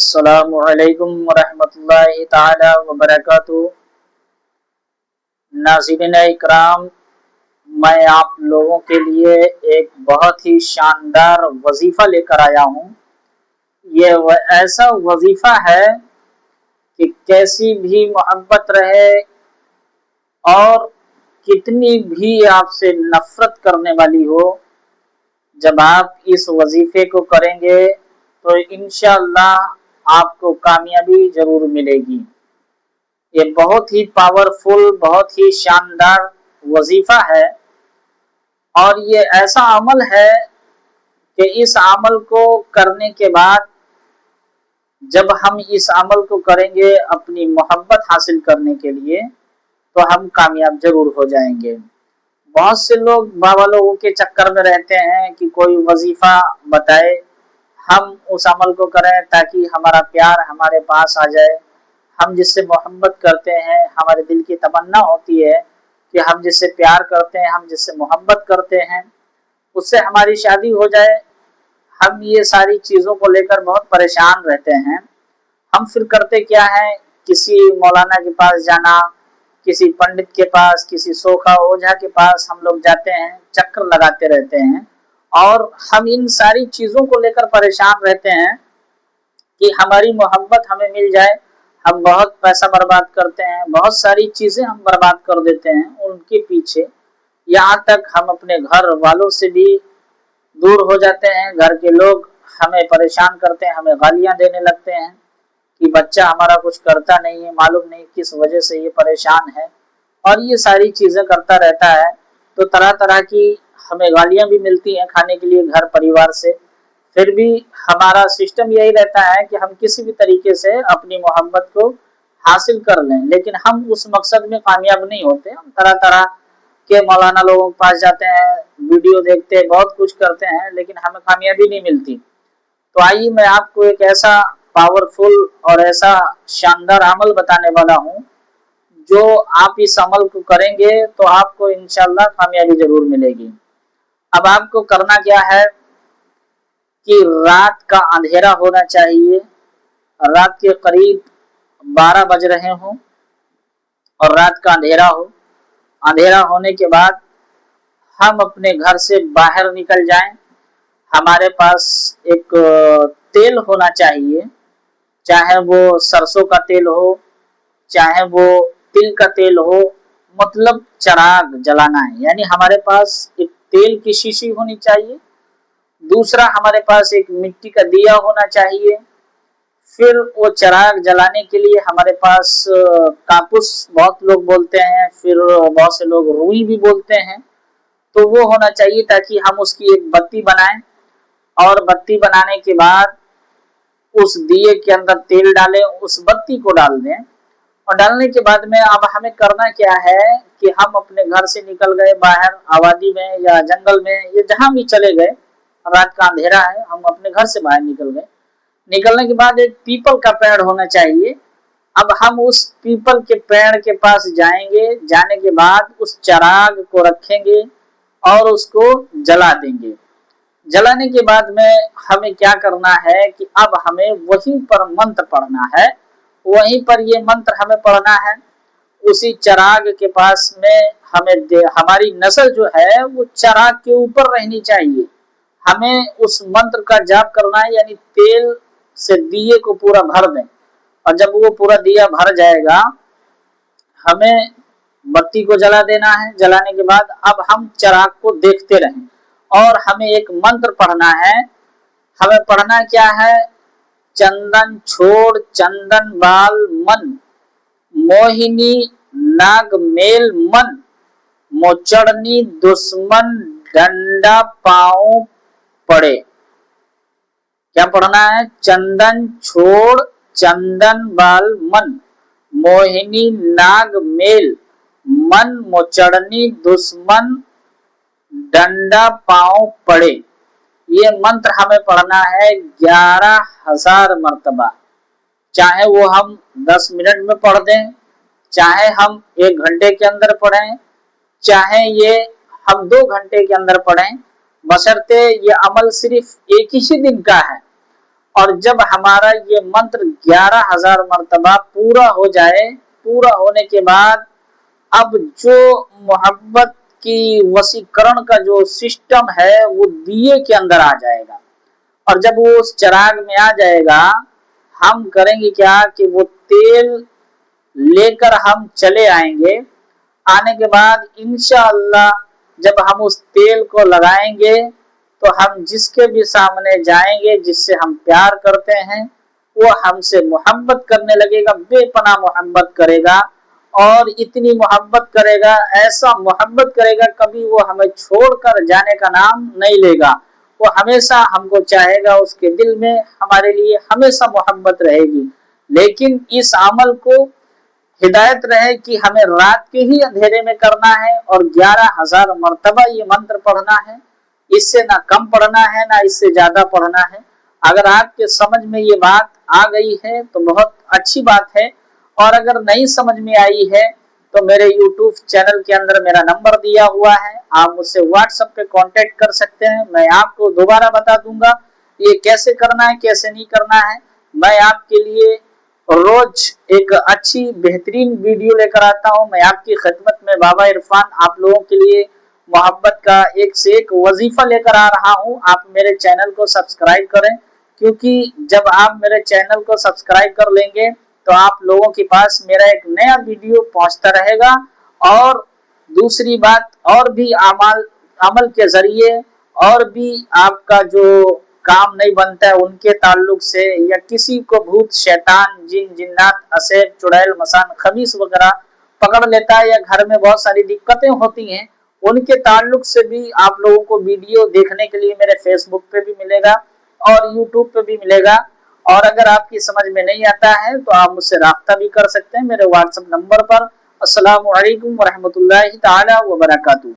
अस्सलामुअलैकुम वरहमतुल्लाहि ताला वबरकातुहू। नाज़रीन इकराम, मैं आप लोगों के लिए एक बहुत ही शानदार वजीफ़ा लेकर आया हूँ। ये ऐसा वजीफ़ा है कि कैसी भी मोहब्बत रहे और कितनी भी आपसे नफरत करने वाली हो, जब आप इस वजीफे को करेंगे तो इंशाअल्लाह आपको कामयाबी जरूर मिलेगी। ये बहुत ही पावरफुल, बहुत ही शानदार वजीफा है और ये ऐसा अमल है कि इस अमल को करने के बाद जब हम इस अमल को करेंगे अपनी मोहब्बत हासिल करने के लिए, तो हम कामयाब जरूर हो जाएंगे। बहुत से लोग बाबा लोगों के चक्कर में रहते हैं कि कोई वजीफा बताए, हम उस अमल को करें ताकि हमारा प्यार हमारे पास आ जाए। हम जिससे मोहब्बत करते हैं, हमारे दिल की तमन्ना होती है कि हम जिससे प्यार करते हैं, हम जिससे मोहब्बत करते हैं, उससे हमारी शादी हो जाए। हम ये सारी चीज़ों को लेकर बहुत परेशान रहते हैं। हम फिर करते क्या है, किसी मौलाना के पास जाना, किसी पंडित के पास, किसी सोखा ओझा के पास हम लोग जाते हैं, चक्कर लगाते रहते हैं और हम इन सारी चीज़ों को लेकर परेशान रहते हैं कि हमारी मोहब्बत हमें मिल जाए। हम बहुत पैसा बर्बाद करते हैं, बहुत सारी चीज़ें हम बर्बाद कर देते हैं उनके पीछे। यहाँ तक हम अपने घर वालों से भी दूर हो जाते हैं। घर के लोग हमें परेशान करते हैं, हमें गालियाँ देने लगते हैं कि बच्चा हमारा कुछ करता नहीं है, मालूम नहीं किस वजह से ये परेशान है, और ये सारी चीज़ें करता रहता है। तो तरह तरह की हमें गालियाँ भी मिलती हैं खाने के लिए घर परिवार से। फिर भी हमारा सिस्टम यही रहता है कि हम किसी भी तरीके से अपनी मोहब्बत को हासिल कर लें, लेकिन हम उस मकसद में कामयाब नहीं होते। हम तरह तरह के मौलाना लोगों के पास जाते हैं, वीडियो देखते हैं, बहुत कुछ करते हैं, लेकिन हमें कामयाबी नहीं मिलती। तो आइए मैं आपको एक ऐसा पावरफुल और ऐसा शानदार अमल बताने वाला हूँ, जो आप इस अमल को करेंगे तो आपको इंशाल्लाह कामयाबी जरूर मिलेगी। अब आपको करना क्या है कि रात का अंधेरा होना चाहिए, रात के करीब 12 बज रहे हों और रात का अंधेरा हो। अंधेरा होने के बाद हम अपने घर से बाहर निकल जाएं। हमारे पास एक तेल होना चाहिए, चाहे वो सरसों का तेल हो, चाहे वो तिल का तेल हो, मतलब चिराग जलाना है। यानी हमारे पास एक तेल की शीशी होनी चाहिए, दूसरा हमारे पास एक मिट्टी का दिया होना चाहिए, फिर वो चिराग जलाने के लिए हमारे पास कापूस बहुत लोग बोलते हैं, फिर बहुत से लोग रुई भी बोलते हैं, तो वो होना चाहिए ताकि हम उसकी एक बत्ती बनाएं। और बत्ती बनाने के बाद उस दिए के अंदर तेल डालें, उस बत्ती को डाल दें। और डालने के बाद में अब हमें करना क्या है कि हम अपने घर से निकल गए बाहर, आबादी में या जंगल में या जहां भी चले गए, रात का अंधेरा है, हम अपने घर से बाहर निकल गए। निकलने के बाद एक पीपल का पेड़ होना चाहिए। अब हम उस पीपल के पेड़ के पास जाएंगे, जाने के बाद उस चिराग को रखेंगे और उसको जला देंगे। जलाने के बाद में हमें क्या करना है कि अब हमें वहीं पर मंत्र पढ़ना है, वहीं पर ये मंत्र हमें पढ़ना है। उसी चिराग के पास में हमें हमारी नजर जो है वो चिराग के ऊपर रहनी चाहिए। हमें उस मंत्र का जाप करना है, यानी तेल से दिए को पूरा भर दें। और जब वो पूरा दिया भर जाएगा, हमें बत्ती को जला देना है। जलाने के बाद अब हम चिराग को देखते रहें और हमें एक मंत्र पढ़ना है। हमें पढ़ना क्या है, चंदन छोड़ चंदन बाल मन, मोहिनी नाग मेल मन, मोचड़नी दुश्मन डंडा पाँव पड़े। क्या पढ़ना है, चंदन छोड़ चंदन बाल मन, मोहिनी नाग मेल मन, मोचड़नी दुश्मन डंडा पाँव पड़े। ये मंत्र हमें पढ़ना है 11,000 मर्तबा। चाहे वो हम 10 मिनट में पढ़ दें, चाहे हम 1 घंटे के अंदर पढ़ें, चाहे ये हम 2 घंटे के अंदर पढ़ें, बशर्ते ये अमल सिर्फ एक ही दिन का है और जब हमारा ये मंत्र 11,000 मर्तबा पूरा हो जाए, पूरा होने के बाद अब जो मोहब्बत की वशीकरण का जो सिस्टम है वो दिए के अंदर आ जाएगा। और जब वो उस चिराग में आ जाएगा, हम करेंगे क्या कि वो तेल लेकर हम चले आएंगे। आने के बाद इंशाअल्लाह जब हम उस तेल को लगाएंगे तो हम जिसके भी सामने जाएंगे, जिससे हम प्यार करते हैं, वो हमसे मोहब्बत करने लगेगा, बेपनाह मोहब्बत करेगा। और इतनी मोहब्बत करेगा, ऐसा मोहब्बत करेगा, कभी वो हमें छोड़कर जाने का नाम नहीं लेगा। वो हमेशा हमको चाहेगा, उसके दिल में हमारे लिए हमेशा मोहब्बत रहेगी। लेकिन इस अमल को हिदायत रहे कि हमें रात के ही अंधेरे में करना है और 11,000 मर्तबा ये मंत्र पढ़ना है। इससे ना कम पढ़ना है, ना इससे ज्यादा पढ़ना है। अगर आपके समझ में ये बात आ गई है तो बहुत अच्छी बात है, और अगर नहीं समझ में आई है तो मेरे YouTube चैनल के अंदर मेरा नंबर दिया हुआ है, आप मुझसे WhatsApp पे कांटेक्ट कर सकते हैं। मैं आपको दोबारा बता दूंगा ये कैसे करना है, कैसे नहीं करना है। मैं आपके लिए रोज एक अच्छी बेहतरीन वीडियो लेकर आता हूं। मैं आपकी खिदमत में बाबा इरफान आप लोगों के लिए मोहब्बत का एक से एक वजीफा लेकर आ रहा हूं। आप मेरे चैनल को सब्सक्राइब करें, क्योंकि जब आप मेरे चैनल को सब्सक्राइब कर लेंगे तो आप लोगों के पास मेरा एक नया वीडियो पहुंचता रहेगा। और दूसरी बात, और भी अमल के जरिए और भी आपका जो काम नहीं बनता है उनके ताल्लुक से, या किसी को भूत शैतान जिन जिन्नात असेब चुड़ैल मसान खबीस वगैरह पकड़ लेता है, या घर में बहुत सारी दिक्कतें होती हैं, उनके ताल्लुक से भी आप लोगों को वीडियो देखने के लिए मेरे फेसबुक पे भी मिलेगा और यूट्यूब पे भी मिलेगा। और अगर आपकी समझ में नहीं आता है तो आप मुझसे राब्ता भी कर सकते हैं मेरे व्हाट्सएप नंबर पर। अस्सलामु अलैकुम वरहमतुल्लाहि ताला व बरकातुहू।